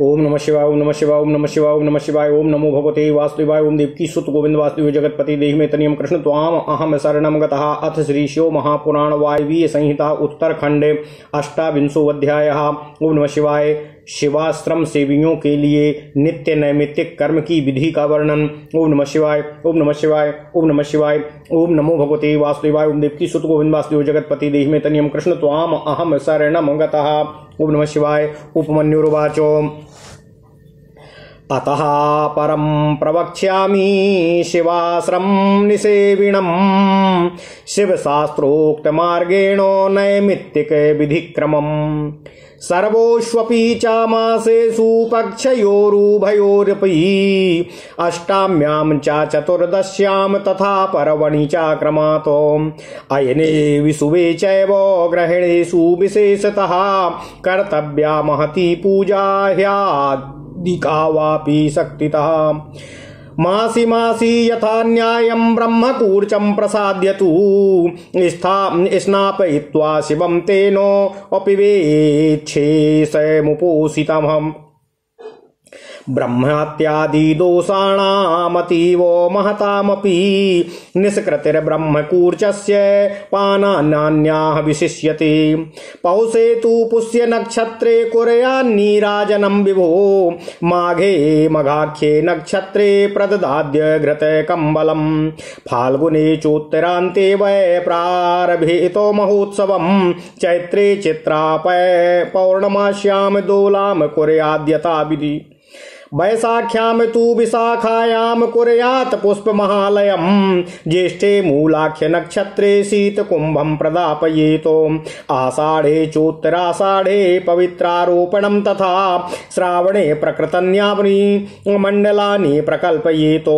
ओम नमः शिवाय, ओम नमः शिवाय, ओम नमः शिवाय, ओम नमः शिवाय। ओम नमो भगवते वासुदेवाय। ओम देवकी सुत गोविंद वासुदेव जगतपति देहि तनियम कृष्ण त्वाम अहम शरणम गतः। अथ श्री शिव महापुराण वायवीय संहिता उत्तरखंडे अष्टाविंशोऽध्यायः। ओम नमः शिवाय। शिवाश्रम सेवियों के लिए नित्य नैमित्तिक कर्म की विधि का वर्णन। ओम नमः शिवाय, ओम नमः शिवाय, ओम नमः शिवाय। ओम नमो भगवते वासुदेवाय। ओम देवकी सुत गोविंद वासुदेव जगतपति देहि तनियम कृष्ण त्वाम अहम शरणम गतः। ओम नमः शिवाय। उपमन्युरुवाचो अतः परम प्रवक्ष्यामि शिवाश्रम निसेविणम् शिवशास्त्रोक्त मार्गेण नैमित्तिक विधिक्रमम् सर्वोष्वपि चामासेषु पक्षयोरुभयोरपि अष्टाम्यां च चतुर्दश्यां तथा पर्वणि चाक्रमात् अयने विषुवे चैव ग्रहणेषु विशेषतः कर्तव्या महती पूजा ह्यादिका वापि शक्तितः मासी मासी यथा न्यायं ब्रह्मकूर्चं प्रसाद्यतु स्नापयित्वा शिवं तेनो अपिवेच्छेषमुपोषितमहम् ब्रह्मत्यादि दोषाणामतीव महतामपि निष्कृतिर्ब्रह्मकूर्चस्य पानान्याः विशिष्यते पौषे तु पुष्य नक्षत्रे कुर्यान्नीराजनं विभो माघे मघाख्ये नक्षत्रे प्रददाद्य घृतकम्बलं फाल्गुने चोत्तरान्ते वै प्रारभेतो महोत्सवं चैत्रे चित्रापय पौर्णमास्यां दोलां कुर्याद्यथा विधि वैशाख्यां तु विशाखायां कुर्यात् पुष्पमहालयं ज्येष्ठे मूलाख्य नक्षत्रे शीतकुम्भं प्रदापयेत् आषाढे चोत्तराषाढे पवित्रारोपणं तथा श्रावणे प्रकृतन्यानि मण्डलानि प्रकल्पयेत्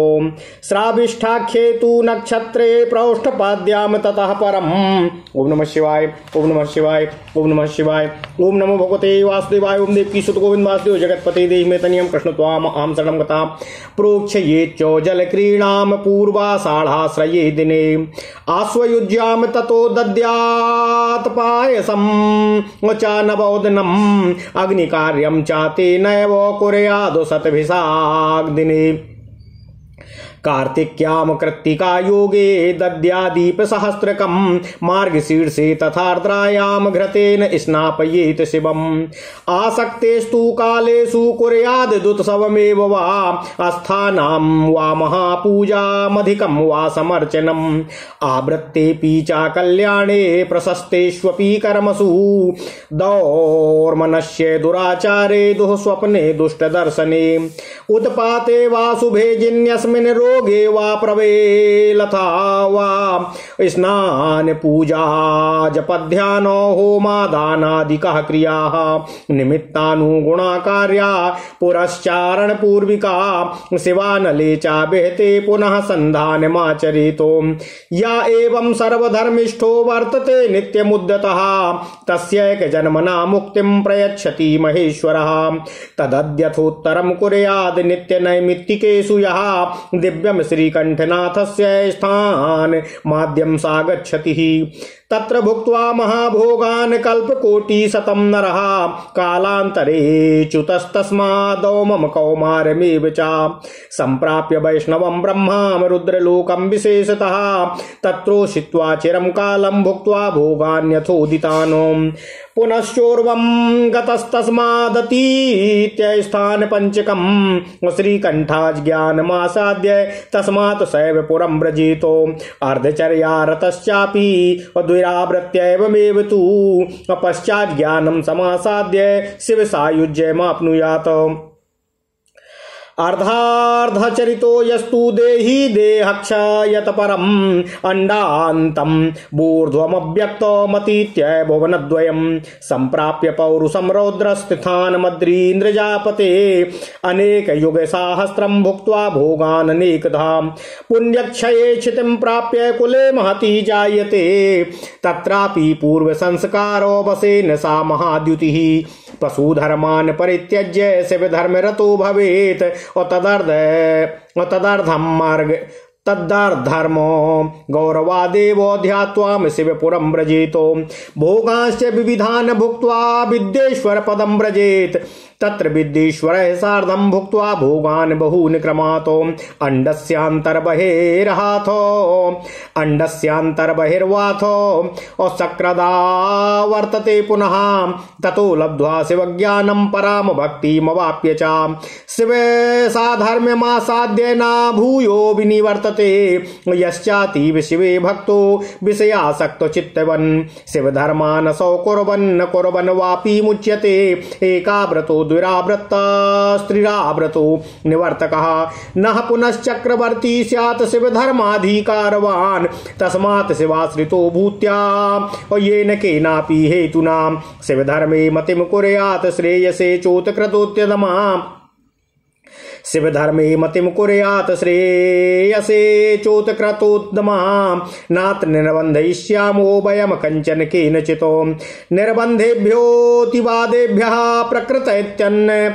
श्राविष्ठाख्ये तु नक्षत्रे प्रौष्ठपाद्यां ततः परम्। ओम नमः शिवाय, ओम नमः शिवाय, ओम नमः शिवाय। ओम नमो भगवते वासुदेवाय। ओम देवकी सुत गोविंद वासुदेव जगतपते देहि तनियं कृष्ण त्वाम अहं शरणं गतः। प्रोक्षयेच्च जलक्रीडां पूर्वाषाढाश्रये दिने आश्वयुज्यां ततो दद्यात् पायसं च नवोदनम् अग्निकार्यं च तेनैव कुर्याद् शतभिषाक् दिने कार्तिक्यां कृत्तिका योगे दद्यादीप सहस्रकं मार्गशीर्षे तथार्द्रायां घृतेन स्नापयेत् शिवम् आसक्तेस्तु कालेषु कुर्याद् दुत्सवमेव वा अस्थानां वा महापूजामधिकं वा समर्चनम् आवृत्तेऽपि च कल्याणे प्रशस्तेष्वपि कर्मसु दौर्मनस्य दुराचारे दुःस्वप्ने दुष्टदर्शने उत्पाते वा शुभे जिन्यस्मिन् रोगे वा प्रवेलथा वा स्नान पूजा जपध्यानो होमादानादिकः क्रियाः निमित्तानुगुणा कार्या पुरश्चारण पूर्विका शिवानले च बेहते पुनः संधानमाचरेतो या एवं सर्वधर्मिष्ठो वर्तते नित्यमुद्यतः तस्यैक जन्मना मुक्तिं प्रयच्छति महेश्वरः तदद्यथोत्तरं कुर्याद् नित्यनैमित्तिकेषु यः दिव्यम श्रीकंठनाथस्य स्थान माद्यं सागच्छति तत्र भुक्त्वा महाभोगान् कल्पकोटिशतं नरः कालान्तरे च्युतस्तस्मादौ मम कौमारमेव च सम्प्राप्य वैष्णवं ब्रह्मां रुद्रलोकं विशेषतः तत्रोषित्वा चिरं कालं भुक्त्वा भोगान्यथोदितान् पुनश्चोर्वं गतस्तस्मादतीत्य स्थान पंचकं श्रीकंठाज्ञानमासाद्य तस्मात् सैव पुरं व्रजेतो अर्धचर्या रतश्चापि द्विरावृत्यैवमेव तु पश्चाज्ञानं समासाद्य शिवसायुज्यमाप्नुयात् अर्धार्धचरितो यस्तु देहि देहक्षयत परम् अंडान्तं बूर्ध्वमव्यक्तमतीत्य भुवनद्वयं सम्प्राप्य पौरुषं रौद्रस्थितान्मद्रीन्द्रजापते अनेक युग सहस्रं भुक्त्वा भोगान् अनेकधा पुण्यक्षये क्षितिं प्राप्य कुले महती जायते तत्रापि पूर्व संस्कारो वसेन सा महाद्युतिः पशुधर्मान् परित्यज्य शिवधर्मरतो भवेत् और तदर्थम तद्धर्मो गौरवादेव ध्यात्वाम शिवपुरं व्रजेतो भोगांश्च विविधान भुक्त्वा विद्येश्वर पदं व्रजेत तत्र विद्येश्वरः सार्धं भुक्त्वा भोगान् बहून् क्रमातो अंडस्यांतर्बहिर्वाथो असक्रदा वर्तते पुनः ततो लब्ध्वा शिवज्ञानं पराम भक्तिमवाप्य च शिव साधर्म्यमासाद्य न भूयो विनिवर्तते यश्चातीव शिवे भक्तो विषयासक्तो चित्तवन् शिवधर्मानसौ कुर्वन् कुर्वन् वापि मुच्यते एकाव्रतो द्विराव्रतस्त्रिराव्रतो निवर्तकः नः पुनश्चक्रवर्ती स्यात् शिवधर्माधिकारवान् तस्मात् शिवाश्रितो भूत्या येन केनापि हेतुना शिवधर्मे मतिं कुर्यात् श्रेयसे चोत्कृतोद्यतमा शिवधर्मे मतिं कुर्यात् श्रेयसे चोत्कृतोद्यमा नात्र निर्बन्धयिष्यामो वयं कञ्चन केनचितो निर्बन्धेभ्योऽतिवादेभ्यः प्रकृतैत्यन्न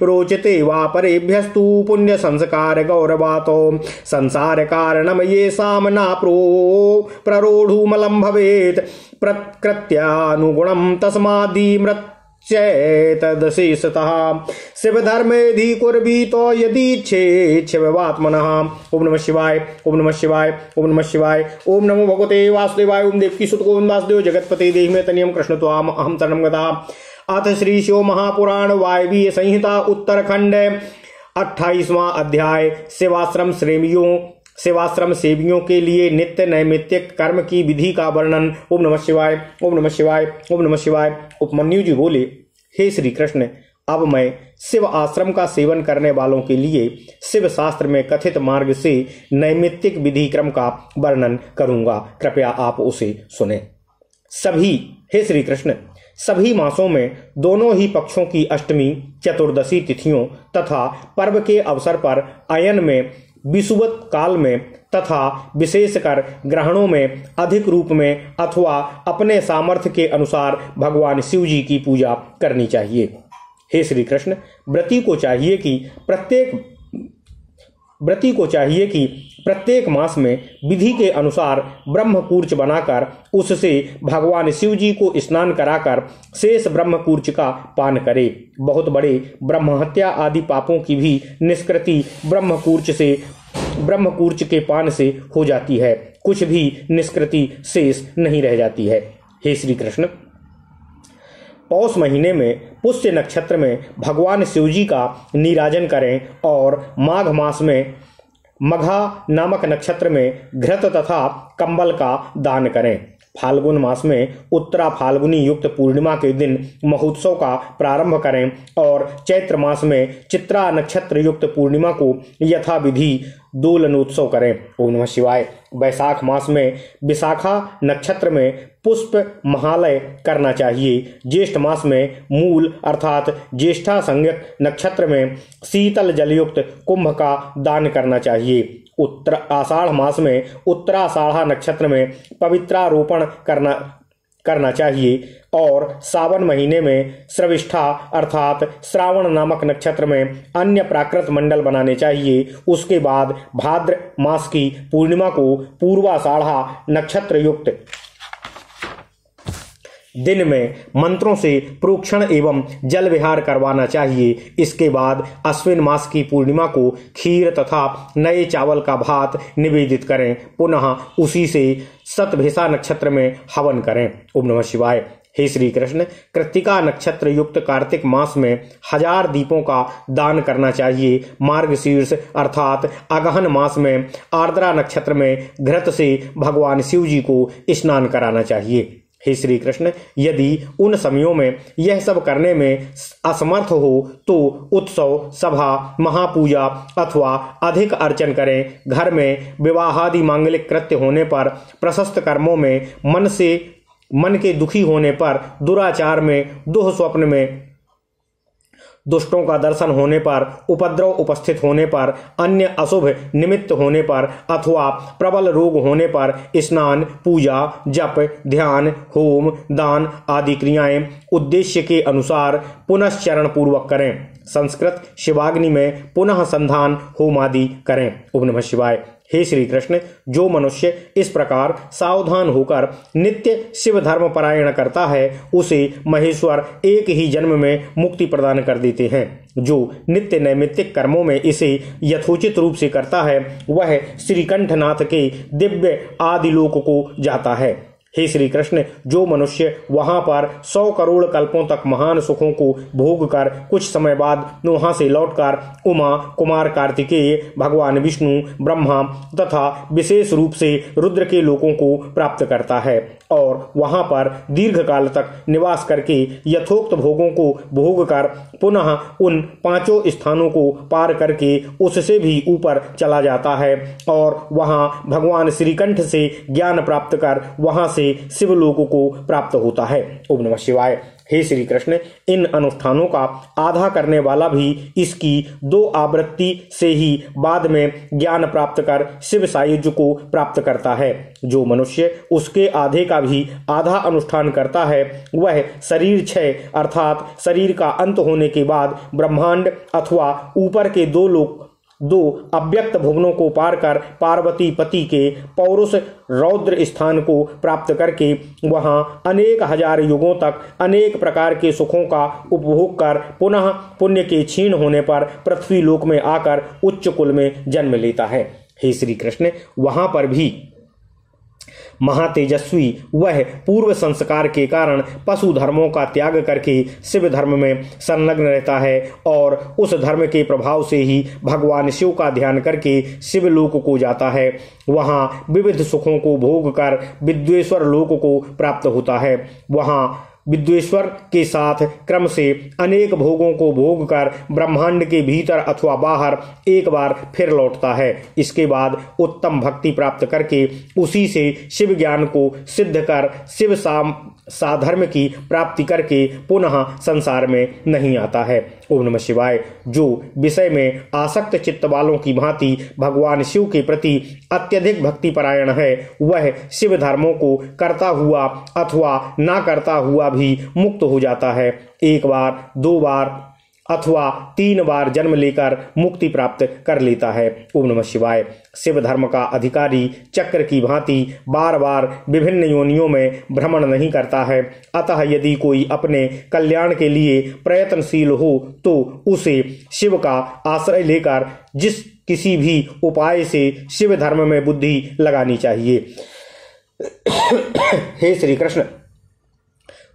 रोचते वा परेभ्यस्तु पुण्यसंस्कार गौरवातो संसार कारणं येषां न प्ररोढुमलं भवेत् प्रकृत्यानुगुणं तस्माद्मृत् चेतदशेषतः शिवधर्मेधि कुर्वीतो यदीच्छेच्छिवात्मनः। ओम नमः शिवाय, ओम नमः शिवाय, ओम नमः शिवाय। ओम नमो भगवते वासुदेवाय। ओम देवकी सुत गोविंद वासुदेव जगतपते देहि में तनियम कृष्ण त्वाम अहम शरणं गतः। अथ श्री शिव महापुराण वायवीय संहिता उत्तरखंड 28वां अध्याय सेवाश्रम सेवियों के लिए नित्य नैमित्तिक कर्म की विधि का वर्णन। ओम नमः शिवाय, ओम नमः शिवाय, ओम नमः शिवाय। उपमन्यु जी बोले, हे श्री कृष्ण, अब मैं शिव आश्रम का सेवन करने वालों के लिए शिव शास्त्र में कथित मार्ग से नैमित्तिक विधि क्रम का वर्णन करूंगा, कृपया आप उसे सुने। हे श्री कृष्ण, सभी मासों में दोनों ही पक्षों की अष्टमी, चतुर्दशी तिथियों तथा पर्व के अवसर पर अयन में, विषुवत काल में तथा विशेषकर ग्रहणों में अधिक रूप में अथवा अपने सामर्थ्य के अनुसार भगवान शिव जी की पूजा करनी चाहिए। हे श्री कृष्ण, व्रती को चाहिए कि प्रत्येक मास में विधि के अनुसार ब्रह्मकूर्च बनाकर उससे भगवान शिव जी को स्नान कराकर शेष ब्रह्मकूर्च का पान करे। बहुत बड़े ब्रह्महत्या आदि पापों की भी निष्कृति ब्रह्मकूर्च के पान से हो जाती है, कुछ भी निष्कृति शेष नहीं रह जाती है। हे श्री कृष्ण, पौष महीने में पुष्य नक्षत्र में भगवान शिव जी का नीराजन करें और माघ मास में मघा नामक नक्षत्र में घृत तथा कंबल का दान करें। फाल्गुन मास में उत्तरा फाल्गुनी युक्त पूर्णिमा के दिन महोत्सव का प्रारंभ करें और चैत्र मास में चित्रा नक्षत्र युक्त पूर्णिमा को यथाविधि दोलनोत्सव करें। ओम नमः शिवाय। वैशाख मास में विशाखा नक्षत्र में पुष्प महालय करना चाहिए। ज्येष्ठ मास में मूल अर्थात ज्येष्ठा संज्ञक नक्षत्र में शीतल जलयुक्त कुंभ का दान करना चाहिए। उत्तर आषाढ़ मास में उत्तराषाढ़ा नक्षत्र में पवित्रारोपण करना चाहिए और सावन महीने में श्रविष्ठा अर्थात श्रावण नामक नक्षत्र में अन्य प्राकृत मंडल बनाने चाहिए। उसके बाद भाद्र मास की पूर्णिमा को पूर्वाषाढ़ा नक्षत्र युक्त दिन में मंत्रों से प्रोक्षण एवं जल विहार करवाना चाहिए। इसके बाद अश्विन मास की पूर्णिमा को खीर तथा नए चावल का भात निवेदित करें। पुनः उसी से शतभिषा नक्षत्र में हवन करें। ओम नमः शिवाय। हे श्री कृष्ण, कृत्तिका नक्षत्र युक्त कार्तिक मास में 1000 दीपों का दान करना चाहिए। मार्गशीर्ष अर्थात अगहन मास में आर्द्रा नक्षत्र में घृत से भगवान शिव जी को स्नान कराना चाहिए। हे श्री कृष्ण, यदि उन समयों में यह सब करने में असमर्थ हो तो उत्सव, सभा, महापूजा अथवा अधिक अर्चन करें। घर में विवाहादि मांगलिक कृत्य होने पर, प्रशस्त कर्मों में, मन के दुखी होने पर, दुराचार में, दुह स्वप्न में, दुष्टों का दर्शन होने पर, उपद्रव उपस्थित होने पर, अन्य अशुभ निमित्त होने पर अथवा प्रबल रोग होने पर स्नान, पूजा, जप, ध्यान, होम, दान आदि क्रियाएं उद्देश्य के अनुसार पुनश्चरण पूर्वक करें। संस्कृत शिवाग्नि में पुनः संधान होम आदि करें। ओम नमः शिवाय। हे श्री कृष्ण, जो मनुष्य इस प्रकार सावधान होकर नित्य शिव धर्म परायण करता है उसे महेश्वर एक ही जन्म में मुक्ति प्रदान कर देते हैं। जो नित्य नैमित्तिक कर्मों में इसे यथोचित रूप से करता है वह श्रीकंठनाथ के दिव्य आदिलोक को जाता है। हे श्री कृष्ण, जो मनुष्य वहां पर 100 करोड़ कल्पों तक महान सुखों को भोग कर कुछ समय बाद वहां से लौटकर उमा, कुमार कार्तिकेय, भगवान विष्णु, ब्रह्मा तथा विशेष रूप से रुद्र के लोकों को प्राप्त करता है और वहां पर दीर्घ काल तक निवास करके यथोक्त भोगों को भोग कर पुनः उन 5 स्थानों को पार करके उससे भी ऊपर चला जाता है और वहां भगवान श्रीकंठ से ज्ञान प्राप्त कर वहां से शिवलोक को प्राप्त होता है। ओम नमः शिवाय। हे श्री कृष्ण, इन अनुष्ठानों का आधा करने वाला भी इसकी 2 आवृत्ति से ही बाद में ज्ञान प्राप्त कर शिव सायुज्य को प्राप्त करता है। जो मनुष्य उसके आधे का भी आधा अनुष्ठान करता है वह शरीर क्षय अर्थात शरीर का अंत होने के बाद ब्रह्मांड अथवा ऊपर के 2 अव्यक्त भुवनों को पार कर पार्वती पति के पौरुष रौद्र स्थान को प्राप्त करके वहां अनेक हजार युगों तक अनेक प्रकार के सुखों का उपभोग कर पुनः पुण्य के क्षीण होने पर पृथ्वी लोक में आकर उच्च कुल में जन्म लेता है। हे श्री कृष्ण, वहां पर भी महातेजस्वी वह पूर्व संस्कार के कारण पशु धर्मों का त्याग करके शिव धर्म में संलग्न रहता है और उस धर्म के प्रभाव से ही भगवान शिव का ध्यान करके शिवलोक को जाता है। वहां विविध सुखों को भोग कर विद्वेश्वर लोक को प्राप्त होता है। वहां विद्वेश्वर के साथ क्रम से अनेक भोगों को भोग कर ब्रह्मांड के भीतर अथवा बाहर एक बार फिर लौटता है। इसके बाद उत्तम भक्ति प्राप्त करके उसी से शिव ज्ञान को सिद्ध कर शिव साधर्म की प्राप्ति करके पुनः संसार में नहीं आता है। ओम नमः शिवाय। जो विषय में आसक्त चित्त वालों की भांति भगवान शिव के प्रति अत्यधिक भक्ति परायण है वह शिव धर्मों को करता हुआ अथवा ना करता हुआ भी मुक्त हो जाता है। 1 बार, 2 बार अथवा 3 बार जन्म लेकर मुक्ति प्राप्त कर लेता है। ओम नमः शिवाय। शिव धर्म का अधिकारी चक्र की भांति बार बार विभिन्न योनियों में भ्रमण नहीं करता है। अतः यदि कोई अपने कल्याण के लिए प्रयत्नशील हो तो उसे शिव का आश्रय लेकर जिस किसी भी उपाय से शिव धर्म में बुद्धि लगानी चाहिए। हे श्री कृष्ण,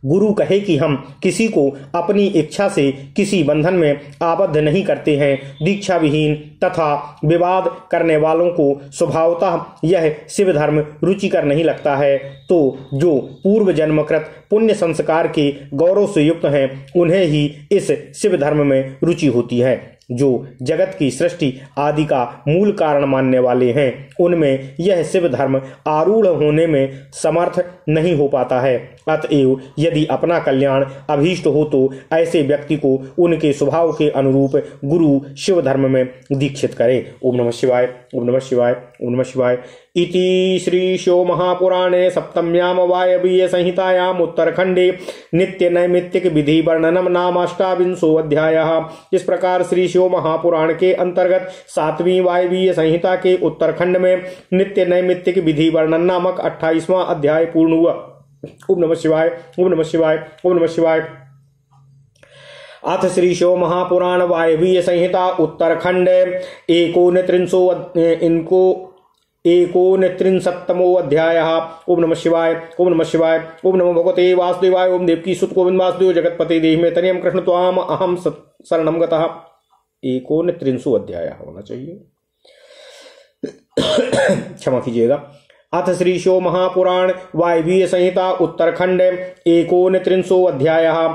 गुरु कहे कि हम किसी को अपनी इच्छा से किसी बंधन में आबद्ध नहीं करते हैं। दीक्षा विहीन तथा विवाद करने वालों को स्वभावतः यह शिव धर्म रुचिकर नहीं लगता है, तो जो पूर्व जन्मकृत पुण्य संस्कार के गौरव से युक्त हैं उन्हें ही इस शिव धर्म में रुचि होती है। जो जगत की सृष्टि आदि का मूल कारण मानने वाले हैं उनमें यह शिव धर्म आरूढ़ होने में समर्थ नहीं हो पाता है। अतएव यदि अपना कल्याण अभीष्ट हो तो ऐसे व्यक्ति को उनके स्वभाव के अनुरूप गुरु शिव धर्म में दीक्षित करे। ओम नमः शिवाय। ओम नमः शिवाय। ओम नमः शिवाय। इति श्री शिव महापुराणे सप्तम्याम वायवीय संहितायाम उत्तरखंडे नित्य नैमित्तिक विधि वर्णनम नाम 28वां अध्यायः। इस प्रकार श्री शिव महापुराण के अंतर्गत 7वीं वायवीय संहिता के उत्तरखंड में नित्य नैमित्तिक विधि वर्णन नामक 28वां अध्याय पूर्ण हुआ। ओम नमः शिवाय। ओम नमः शिवाय। ओम नमः शिवाय। अथ श्री शिव महापुराण वायवीय संहिता उत्तरखंड 39 अध्यायः। ओम नमः शिवाय। ओम नमः शिवाय। ओम नमो भगवते वासुदेवाय। ओम देवकी सुत गोविंद वासुदेव जगतपते देहि में तनियम कृष्ण त्वाम अहम शरणम गतः। 39 अध्याय होना चाहिए, क्षमा कीजिएगा। अथ श्री शिव महापुराण वायवीय संहिता उत्तरखंड 39 अध्यायः।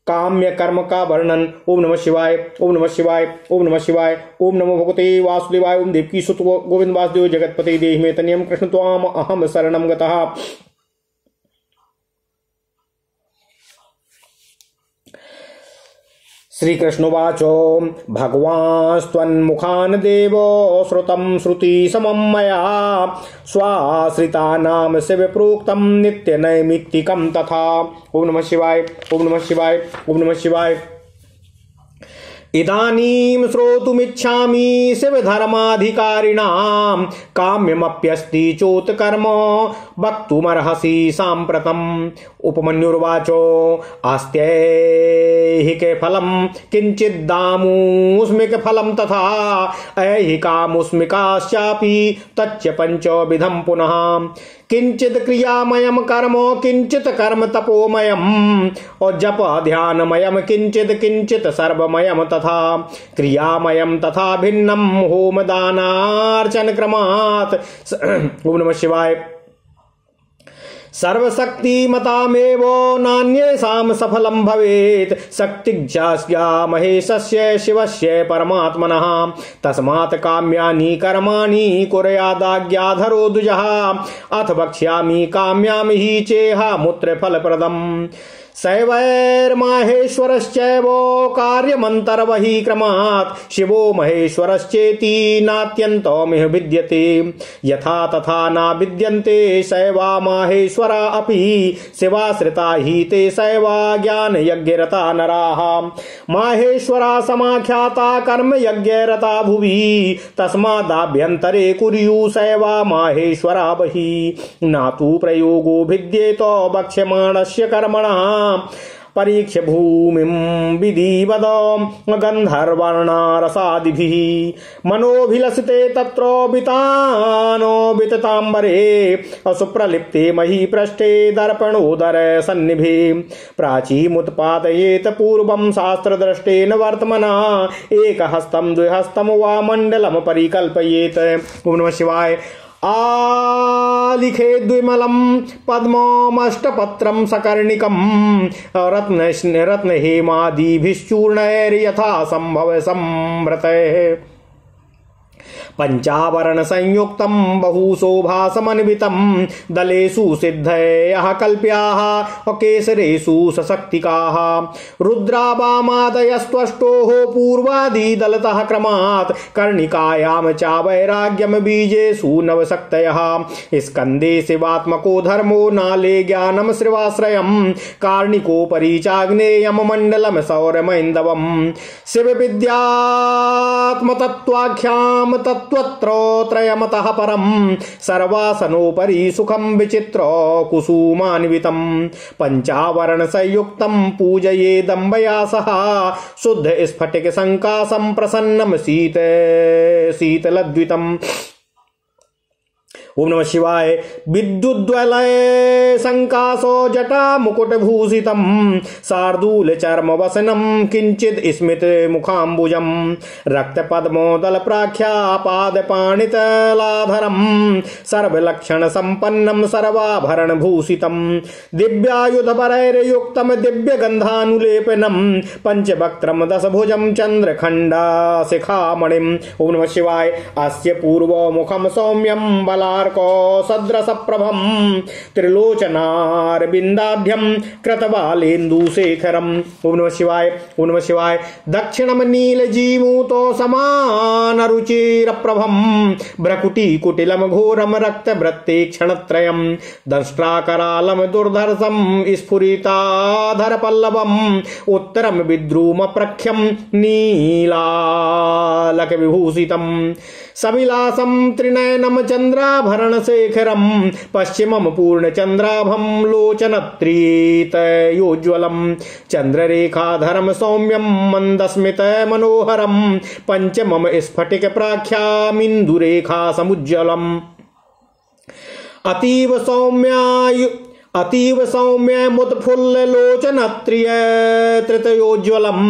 काम्य कर्म का वर्णन। ओम नमः शिवाय। ओम नमः शिवाय। ओम नमः शिवाय। ओम नमो भगवते वासुदेवाय। ओम देवकी सुत गोविंद वासुदेव जगतपते देहि में तनियम कृष्ण त्वाम अहम शरणम गतः। श्रीकृष्णुवाचो भगवान्स्त्वन्मुखान् देवो श्रुतं श्रुतिसमं मया स्वाश्रितानां शिव प्रोक्तं नित्यनैमित्तिकं तथा। ओम नमः शिवाय, ओम नमः शिवाय, ओम नमः शिवाय। इदानीं श्रोतुमिच्छामि शिवधर्माधिकारिणां काम्यमप्यस्ति चोत्कर्म वक्तुमर्हसि साम्प्रतम्। उपमन्युर्वाचो आस्त्यैहिके फलं किञ्चिद्दामुस्मिक फलं तथा ऐहिकामुस्मिकाश्चापि तच्च पंचविधं पुनः। किंचित क्रियामयम कर्म किंचित कर्म तपोमयम और जप ध्यानमयम किंचित किंचित सर्वमयम तथा क्रियामयम तथा भिन्नम होम दानार्चन क्रमात्। ओम नमः शिवाय। सर्वशक्तिमतामेव नान्येषां सफलं भवेत् शक्तिज्ञास्या महेशस्य शिवस्य परमात्मनः। तस्मात् काम्यानि कर्माणि कुर्यादाज्ञाधरो द्विजः अथ वक्ष्यामि काम्यामि हि चेह मुत्रफलप्रदम्। शैवैर्माहेश्वरश्चैव कार्यमन्तर्वहि क्रमात् शिवो महेश्वरश्चेति नात्यन्तमिह विद्यते यथा तथा न विद्यन्ते शैवा माहेश्वरा अपि शिवाश्रिता हि ते शैवा ज्ञानयज्ञरता नराः। माहेश्वरा समाख्याता कर्मयज्ञरता भुवि तस्मादाभ्यन्तरे कुर्यु शैवा माहेश्वरा बहि न तु प्रयोगो भिद्येत वक्ष्यमाणस्य कर्मणः। परीक्ष्य भूमिं विधिवद गन्धर्वर्णारसादिभिः मनोभिलसिते तत्र वितानो वितताम्बरे असुप्रलिप्ते मही पृष्ठे दर्पणोदर सन्निभे प्राचीमुत्पादयेत पूर्वं शास्त्रदृष्टेन वर्तमना एकहस्तं द्विहस्तं वा मण्डलं परिकल्पयेत। ओम नमः शिवाय। आलिखे द्विमलं पद्ममष्टपत्रं सकर्णिकं रत्नहेमादिभिश्चूर्णैर्यथा संभव संभृतैः पंचावरण संयुक्तं बहुशोभासमन्वितं दलेषु सिद्धयः कल्प्याः केसरेषु सशक्तिकाः रुद्रावामादयस्त्वष्टोः पूर्वादिदलतः क्रमात् कर्णिकायां चावैराग्यं बीजेषु नवशक्तयः स्कन्दे शिवात्मको धर्मो नाले ज्ञानं श्रिवाश्रयं कार्णिकोपरि चाग्नेयं मण्डलं सौरमैन्दवम् शिवविद्यात्मतत्त्वाख्यां तत्त्वत्रयमतः परं सर्वासनोपरि सुखं विचित्र कुसुमान्वितं पंचावरण संयुक्तं पूजयेदम्बया सह शुद्ध स्फटिक संकाशं प्रसन्नं शीतलद्वितम्। ओम नमः शिवाय। विद्युद्वलय संकाशो जटा मुकुट भूषितं शार्दूल चर्म वसनं किंचित स्मित मुखाम्बुजं रक्त पद्मोदल प्राख्या पाद पाणितलाधरं सर्वलक्षण संपन्नं सर्वाभरण भूषितं दिव्यायुध परैर्युक्तं दिव्य गंधानुलेपनं पंचवक्त्रं दशभुजं चंद्रखंडा शिखामणिम्। ओम नमः शिवाय। अस्य पूर्व मुखम सौम्यं बलार्को सद्रसप्रभं त्रिलोचनारविन्दाढ्यं कृतबालेन्दुशेखरम्। ओम नमः शिवाय। ओम नमः शिवाय। दक्षिणं नीलजीमूतो समानरुचिरप्रभं भ्रकुटिकुटिलं घोरं रक्तवृत्तेक्षणत्रयं दंष्ट्राकरालं दुर्धर्षं स्फुरिताधरपल्लवम् उत्तरं विद्रुमप्रख्यं नीलालकविभूषितम् सविलासं त्रिनयनं चन्द्राभरणशेखरं पश्चिमं पूर्णचन्द्राभं लोचनत्रितयोज्ज्वलं चन्द्ररेखाधरं सौम्यं मन्दस्मित मनोहरं पंचमं स्फटिकप्राख्यामिन्दुरेखा समुज्ज्वलम् अतीव सौम्यमुत्फुल्ललोचनत्रिय तृतयोज्ज्वलं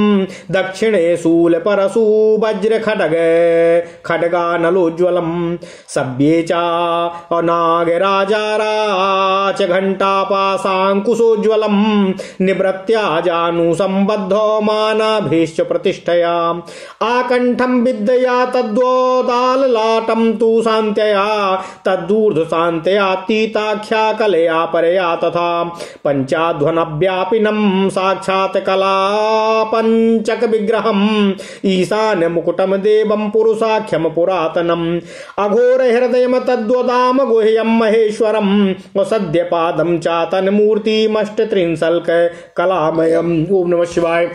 दक्षिणे शूलपरशु वज्र खड्गानलोज्ज्वलं सव्ये च नागराजाराच घण्टापाशाङ्कुशोज्ज्वलं निवृत्त्याजानुसम्बद्धो मानाभीश्च प्रतिष्ठया आकण्ठं विद्यया तद्वोदाललाटं तु शान्त्या तद्दूर्ध्वशान्त्यातीताख्या कलया परया तथा पंचाध्वनव्यापिनं साक्षात् कला पंचक विग्रहम् ईशान मुकुटम देवं पुरुषाख्यम पुरातनम् अघोर हृदयम तद्वदाम गुह्यम महेश्वरम सद्य पादम चातन मूर्तिमष्ट त्रिंशल्क कलामयम्। ओम नमः शिवाय।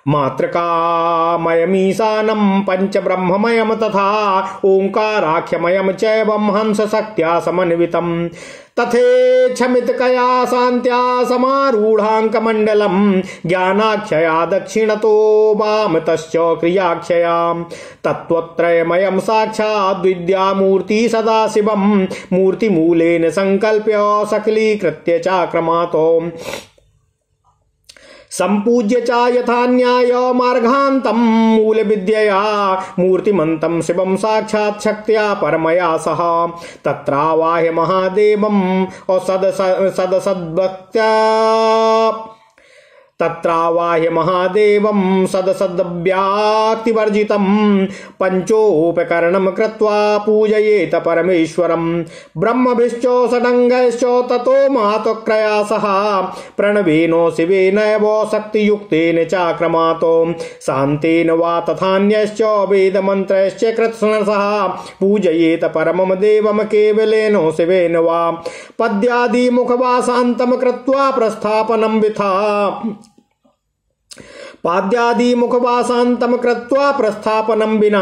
मातृकामयमीशानं पंच ब्रह्ममयम तथा ओंकाराख्यमयम चैवं हंस शक्त्या समन्वितम् तथेच्छमितकया शान्त्या समारूढाङ्कमण्डलम् ज्ञानाख्यया दक्षिणतो वामतश्च क्रियाख्यया तत्त्वत्रयमयं साक्षाद्विद्यामूर्ति सदाशिवम् मूर्तिमूलेन संकल्प्य सकलीकृत्य चाक्रमातो संपूज्य च यथा न्याय मार्गान्तं मूल विद्यया मूर्तिमन्तं शिवं साक्षात् शक्त्या परमया सह तत्रावाह्य महादेवं सदसद्भक्त्या तत्रावाह्य महादेवं सदसद्व्याक्तिवर्जितं पंचोपकरणं कृत्वा पूजयेत परमेश्वरं ब्रह्मभिश्च षडङ्गैश्च ततो महत्क्रयासः प्रणवेनो शिवेनैव शक्तियुक्तेन चाक्रमातो शान्तेन वा तथान्यश्च वेदमन्त्रैश्च कृत्स्नसः पूजयेत परमं देवं केवलेनो शिवेन वा पद्यादिमुखवासान्तं कृत्वा प्रस्थापनं विथा पाद्यादिमुखवासान्तं कृत्वा प्रस्थापनं विना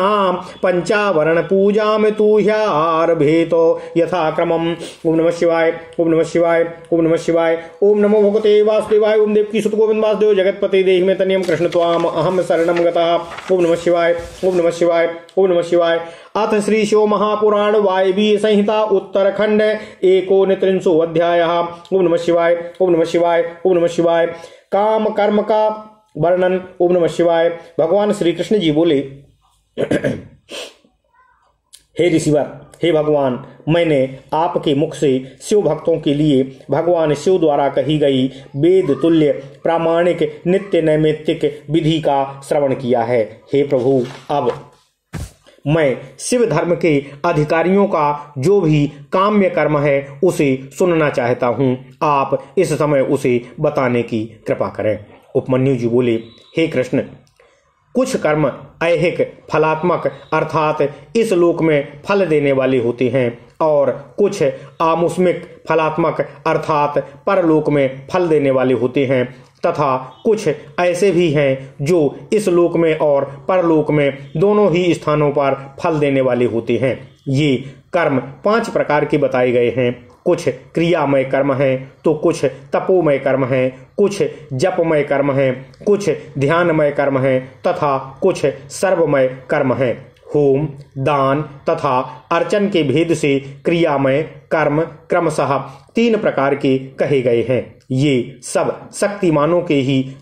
पंचावरण पूजां तु ह्यारभेतो यथाक्रमम्। ओम नमः शिवाय। ओम नमः शिवाय। ओम नमः शिवाय। ओम नमो भगवते वासुदेवाय। ओम देवकी सुत गोविंद वासुदेव जगतपते देहि मे तनियं कृष्ण त्वाम अहम शरणं गतः। ओम नमः शिवाय। ओम नमः शिवाय। ओम नमः शिवाय। अथ श्री शिव महापुराण वायवीय संहिता उत्तरखंड 139 अध्यायः। ओम नमः शिवाय। ओम नमः शिवाय। ओम नमः शिवाय। काम कर्म का वर्णन। ओम नमः शिवाय। भगवान श्री कृष्ण जी बोले, हे ऋषिवर, हे भगवान, मैंने आपके मुख से शिव भक्तों के लिए भगवान शिव द्वारा कही गई वेद तुल्य प्रामाणिक नित्य नैमित्तिक विधि का श्रवण किया है। हे प्रभु, अब मैं शिव धर्म के अधिकारियों का जो भी काम्य कर्म है उसे सुनना चाहता हूँ। आप इस समय उसे बताने की कृपा करें। उपमन्यु जी बोले, हे कृष्ण, कुछ कर्म ऐहिक फलात्मक अर्थात इस लोक में फल देने वाले होते हैं और कुछ आमुष्मिक फलात्मक अर्थात परलोक में फल देने वाले होते हैं तथा कुछ ऐसे भी हैं जो इस लोक में और परलोक में दोनों ही स्थानों पर फल देने वाले होते हैं। ये कर्म 5 प्रकार के बताए गए हैं। कुछ क्रियामय कर्म हैं तो कुछ तपोमय कर्म हैं, कुछ जपमय कर्म हैं, कुछ ध्यानमय कर्म हैं तथा कुछ सर्वमय कर्म हैं। होम, दान तथा अर्चन के भेद से क्रियामय कर्म क्रमशः 3 प्रकार के कहे गए हैं। ये सब शक्तिमानों के ही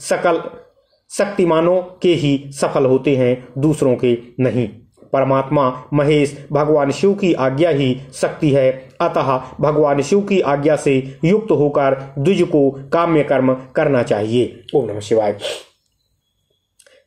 सफल होते हैं, दूसरों के नहीं। परमात्मा महेश भगवान शिव की आज्ञा ही शक्ति है, अतः भगवान शिव की आज्ञा से युक्त होकर द्विज को काम्य कर्म करना चाहिए। ओम नमः शिवाय।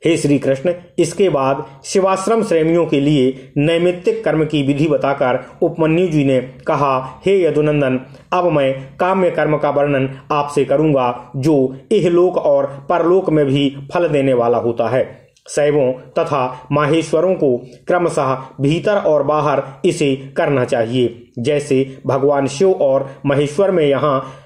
हे श्री कृष्ण, इसके बाद शिवाश्रम श्रेणियों के लिए नैमित्तिक कर्म की विधि बताकर उपमन्यु जी ने कहा, हे यदुनंदन, अब मैं काम्य कर्म का वर्णन आपसे करूंगा जो इहलोक और परलोक में भी फल देने वाला होता है। शैवों तथा माहेश्वरों को क्रमशः भीतर और बाहर इसे करना चाहिए। जैसे भगवान शिव और महेश्वर में यहाँ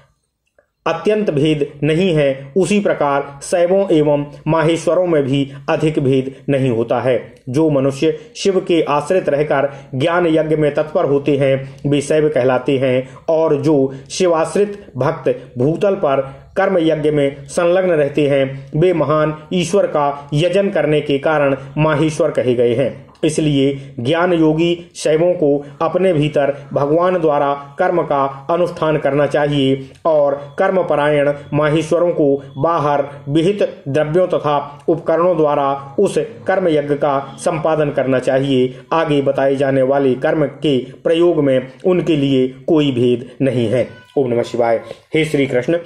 अत्यंत भेद नहीं है, उसी प्रकार शैवों एवं माहेश्वरों में भी अधिक भेद नहीं होता है। जो मनुष्य शिव के आश्रित रहकर ज्ञान यज्ञ में तत्पर होते हैं वे शैव कहलाते हैं और जो शिवाश्रित भक्त भूतल पर कर्म यज्ञ में संलग्न रहते हैं वे महान ईश्वर का यजन करने के कारण माहेश्वर कहे गए हैं। इसलिए ज्ञान योगी शैवों को अपने भीतर भगवान द्वारा कर्म का अनुष्ठान करना चाहिए और कर्मपरायण माहेश्वरों को बाहर विहित द्रव्यों तथा उपकरणों द्वारा उस कर्म यज्ञ का संपादन करना चाहिए। आगे बताए जाने वाले कर्म के प्रयोग में उनके लिए कोई भेद नहीं है। ओम नमः शिवाय। हे श्री कृष्ण,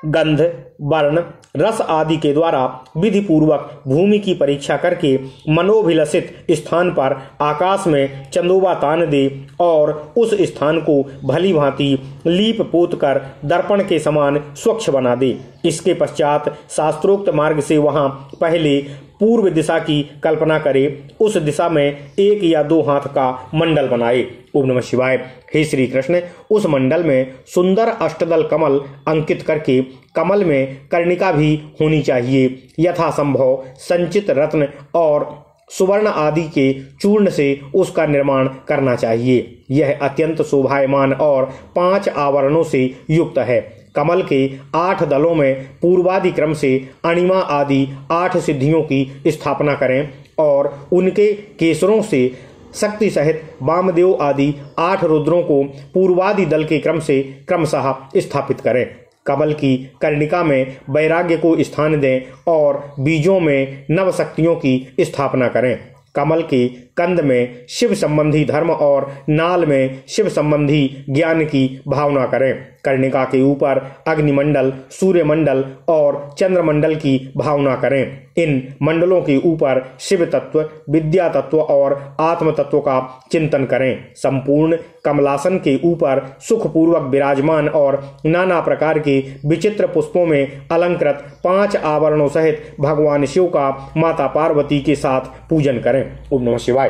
गंध वर्ण रस आदि के द्वारा विधि पूर्वक भूमि की परीक्षा करके मनोभिलषित स्थान पर आकाश में चंदोबा तान दे और उस स्थान को भली भांति लीप पोत कर दर्पण के समान स्वच्छ बना दे। इसके पश्चात शास्त्रोक्त मार्ग से वहां पहले पूर्व दिशा की कल्पना करे, उस दिशा में 1 या 2 हाथ का मंडल बनाए। ओम नमः शिवाय। हे श्री कृष्ण, उस मंडल में सुंदर अष्टदल कमल अंकित करके कमल में कर्णिका भी होनी चाहिए। यथासंभव संचित रत्न और सुवर्ण आदि के चूर्ण से उसका निर्माण करना चाहिए। यह अत्यंत शोभायमान और 5 आवरणों से युक्त है। कमल के 8 दलों में पूर्वादि क्रम से अणिमा आदि 8 सिद्धियों की स्थापना करें और उनके केसरों से शक्ति सहित वामदेव आदि 8 रुद्रों को पूर्वादि दल के क्रम से क्रमशः स्थापित करें। कमल की कर्णिका में वैराग्य को स्थान दें और बीजों में नव शक्तियों की स्थापना करें। कमल के कंद में शिव संबंधी धर्म और नाल में शिव संबंधी ज्ञान की भावना करें। कर्णिका के ऊपर अग्निमंडल, सूर्यमंडल और चंद्रमंडल की भावना करें। इन मंडलों के ऊपर शिव तत्व, विद्या तत्व और आत्म तत्व का चिंतन करें। संपूर्ण कमलासन के ऊपर सुखपूर्वक विराजमान और नाना प्रकार के विचित्र पुष्पों में अलंकृत 5 आवरणों सहित भगवान शिव का माता पार्वती के साथ पूजन करें। ओम नमः शिवाय।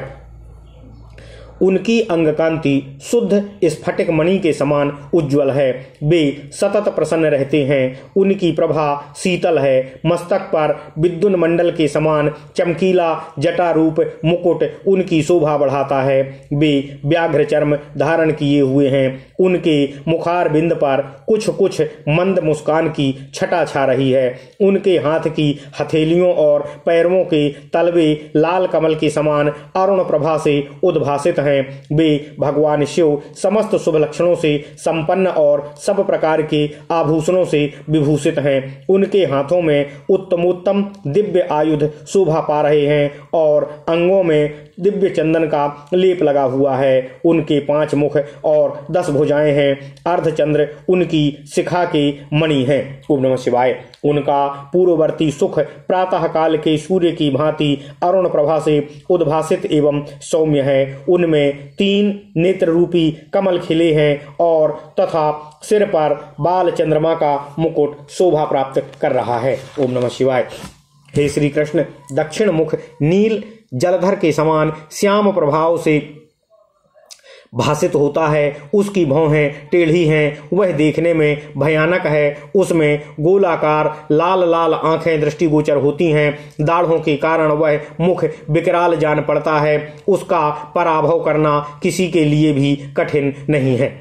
उनकी अंगकांति शुद्ध स्फटिक मणि के समान उज्ज्वल है। वे सतत प्रसन्न रहते हैं। उनकी प्रभा शीतल है। मस्तक पर विद्युन मंडल के समान चमकीला जटा रूप मुकुट उनकी शोभा बढ़ाता है। वे व्याघ्र चर्म धारण किए हुए हैं। उनके मुखार बिंद पर कुछ कुछ मंद मुस्कान की छटा छा रही है। उनके हाथ की हथेलियों और पैरों के तलवे लाल कमल के समान अरुण प्रभा से उद्भासित हैं। वे भगवान शिव समस्त शुभ लक्षणों से संपन्न और सब प्रकार के आभूषणों से विभूषित हैं। उनके हाथों में उत्तमोत्तम दिव्य आयुध शोभा पा रहे हैं और अंगों में दिव्य चंदन का लेप लगा हुआ है। उनके 5 मुख और 10 भुजाएं हैं। अर्धचंद्र उनकी शिखा के मणि हैं। ओम नमः शिवाय। उनका पूर्ववर्ती सुख प्रातः काल के सूर्य की भांति अरुण प्रभा से उद्भासित एवं सौम्य है। उनमें 3 नेत्र रूपी कमल खिले हैं और तथा सिर पर बाल चंद्रमा का मुकुट शोभा प्राप्त कर रहा है। ओम नमः शिवाय। हे श्री कृष्ण, दक्षिण मुख नील जलधर के समान श्याम प्रभाव से भासित होता है। उसकी भौहें टेढ़ी हैं। वह देखने में भयानक है। उसमें गोलाकार लाल लाल आंखें दृष्टिगोचर होती हैं। दाढ़ों के कारण वह मुख विकराल जान पड़ता है। उसका पराभव करना किसी के लिए भी कठिन नहीं है।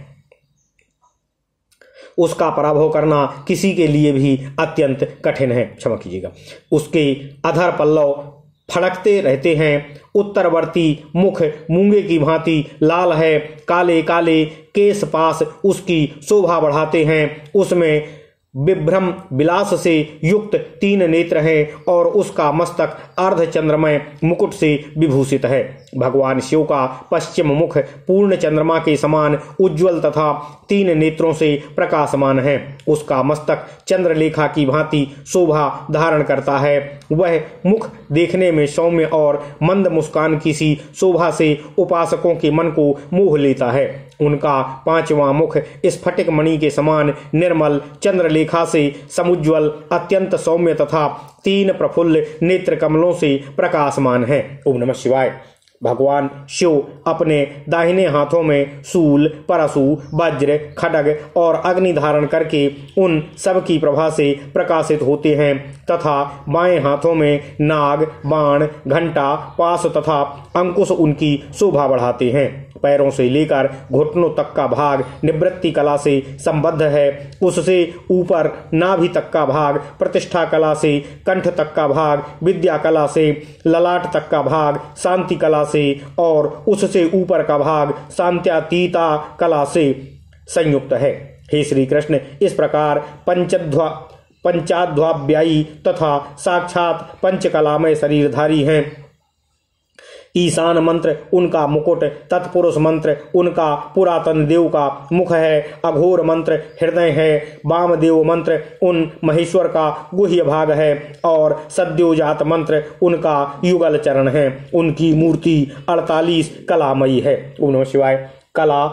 उसका पराभव करना किसी के लिए भी अत्यंत कठिन है। क्षमा कीजिएगा। उसके अधर पल्लव फड़कते रहते हैं। उत्तरवर्ती मुख मूंगे की भांति लाल है। काले काले केश पास उसकी शोभा बढ़ाते हैं। उसमें विभ्रम विलास से युक्त 3 नेत्र हैं और उसका मस्तक अर्धचंद्रमय मुकुट से विभूषित है। भगवान शिव का पश्चिम मुख पूर्ण चंद्रमा के समान उज्ज्वल तथा 3 नेत्रों से प्रकाशमान है। उसका मस्तक चंद्रलेखा की भांति शोभा धारण करता है। वह मुख देखने में सौम्य और मंद मुस्कान की सी शोभा से उपासकों के मन को मोह लेता है। उनका 5वां मुख स्फटिक मणि के समान निर्मल चंद्रलेखा से समुज्वल अत्यंत सौम्य तथा 3 प्रफुल्ल नेत्र कमलों से प्रकाशमान है। ओम नमः शिवाय। भगवान शिव अपने दाहिने हाथों में शूल, परशु, वज्र, खड्ग और अग्नि धारण करके उन सब की प्रभा से प्रकाशित होते हैं तथा बाएं हाथों में नाग, बाण, घंटा, पाश तथा अंकुश उनकी शोभा बढ़ाते हैं। पैरों से लेकर घुटनों तक का भाग निवृत्ति कला से संबद्ध है। उससे ऊपर नाभि तक का भाग प्रतिष्ठा कला से, कंठ तक का भाग विद्या कला से, ललाट तक का भाग शांति कला से और उससे ऊपर का भाग शांत्यातीता कला से संयुक्त है। हे श्री कृष्ण, इस प्रकार पंचाध्यायी तथा साक्षात पंचकलामय शरीरधारी हैं। ईशान मंत्र उनका मुकुट, तत्पुरुष मंत्र उनका पुरातन देव का मुख है, अघोर मंत्र हृदय है, वामदेव मंत्र उन महेश्वर का गुह्य भाग है और सद्योजात मंत्र उनका युगल चरण है। उनकी मूर्ति 48 कलामयी है। ओम नमः शिवाय। कला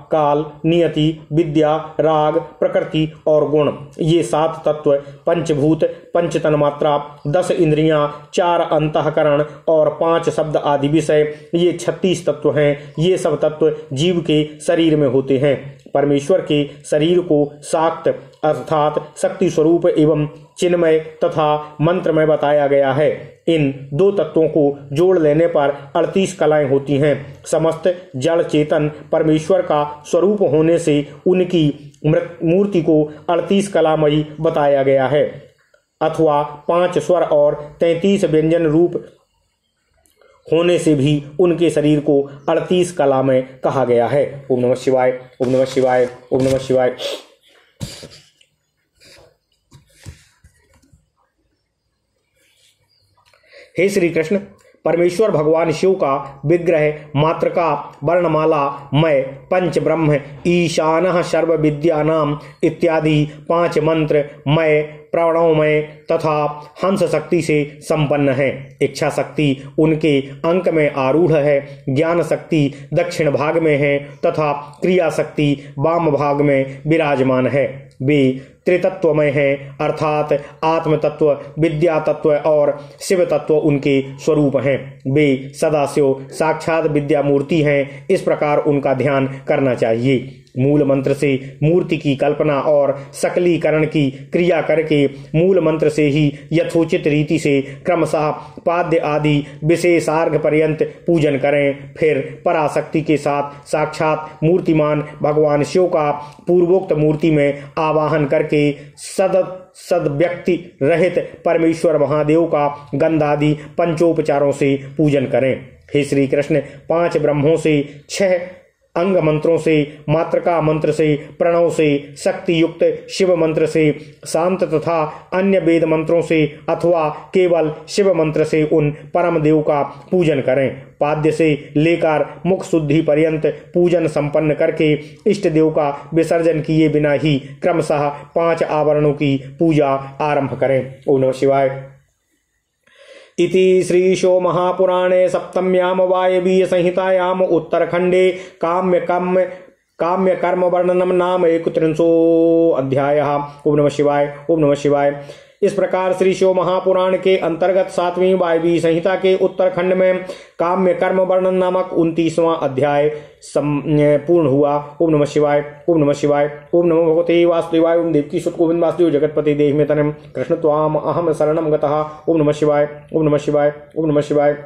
काल नियति विद्या राग प्रकृति और गुण, ये 7 तत्व, पंचभूत पंच तन्मात्रा, 10 इंद्रियां, 4 अंतःकरण और 5 शब्द आदि विषय, ये 36 तत्व हैं। ये सब तत्व जीव के शरीर में होते हैं। परमेश्वर के शरीर को शाक्त अर्थात शक्ति स्वरूप एवं चिन्मय तथा मंत्र में बताया गया है। इन 2 तत्वों को जोड़ लेने पर 38 कलाएं होती हैं। समस्त जड़ चेतन परमेश्वर का स्वरूप होने से उनकी मूर्ति को 38 कलामयी बताया गया है, अथवा 5 स्वर और 33 व्यंजन रूप होने से भी उनके शरीर को 38 कला में कहा गया है। ओम नमः शिवाय। ओम नमः शिवाय। ओम नमः शिवाय। हे श्री कृष्ण, परमेश्वर भगवान शिव का विग्रह मातृका वर्णमाला मय पंच ब्रह्म ईशानः सर्व विद्यानाम इत्यादि 5 मंत्र मय प्रणवमय तथा हंस शक्ति से संपन्न है। इच्छा शक्ति उनके अंक में आरूढ़ है, ज्ञान शक्ति दक्षिण भाग में है तथा क्रिया शक्ति वाम भाग में विराजमान है। वे त्रितत्वमय हैं, अर्थात आत्म तत्व, विद्या तत्व और शिव तत्व उनके स्वरूप हैं। वे सदाशिव साक्षात विद्या मूर्ति हैं। इस प्रकार उनका ध्यान करना चाहिए। मूल मंत्र से मूर्ति की कल्पना और सकलीकरण की क्रिया करके मूल मंत्र से ही यथोचित रीति से क्रमशः पाद्य आदि विशेषार्घ पर्यंत पूजन करें। फिर पराशक्ति के साथ साक्षात मूर्तिमान भगवान शिव का पूर्वोक्त मूर्ति में आवाहन करके सद व्यक्ति रहित परमेश्वर महादेव का गंधादि पंचोपचारों से पूजन करें। हे श्री कृष्ण, 5 ब्रह्मों से, 6 अंग मंत्रों से, मातृका मंत्र से, प्रणव से, शक्ति युक्त शिव मंत्र से, शांत तथा अन्य वेद मंत्रों से अथवा केवल शिव मंत्र से उन परम देव का पूजन करें। पाद्य से लेकर मुख शुद्धि पर्यंत पूजन संपन्न करके इष्ट देव का विसर्जन किए बिना ही क्रमशः 5 आवरणों की पूजा आरंभ करें। ओम नमः शिवाय। इति श्रीशो महापुराणे सप्तम्यां वायवीय संहितायाम उत्तरखंडे काम्य कर्म वर्णनम नाम 31 अध्यायः। ओम नमः शिवाय। ओम नमः शिवाय। इस प्रकार श्री शिव महापुराण के अंतर्गत 7वीं वायवीय संहिता के उत्तरखंड में काम्य कर्म वर्णन नामक 29वां अध्याय पूर्ण हुआ। ओम नमः शिवाय। ओम नमः शिवाय। ओम नमो भगवते वासुदेवाय। ओम देवकी सुत गोविंद वासुदेव जगतपति देहि में तनम कृष्ण त्वाम अहम शरणम गतः। ओम नमः शिवाय। ओम नमः शिवाय। ओम नमः शिवाय।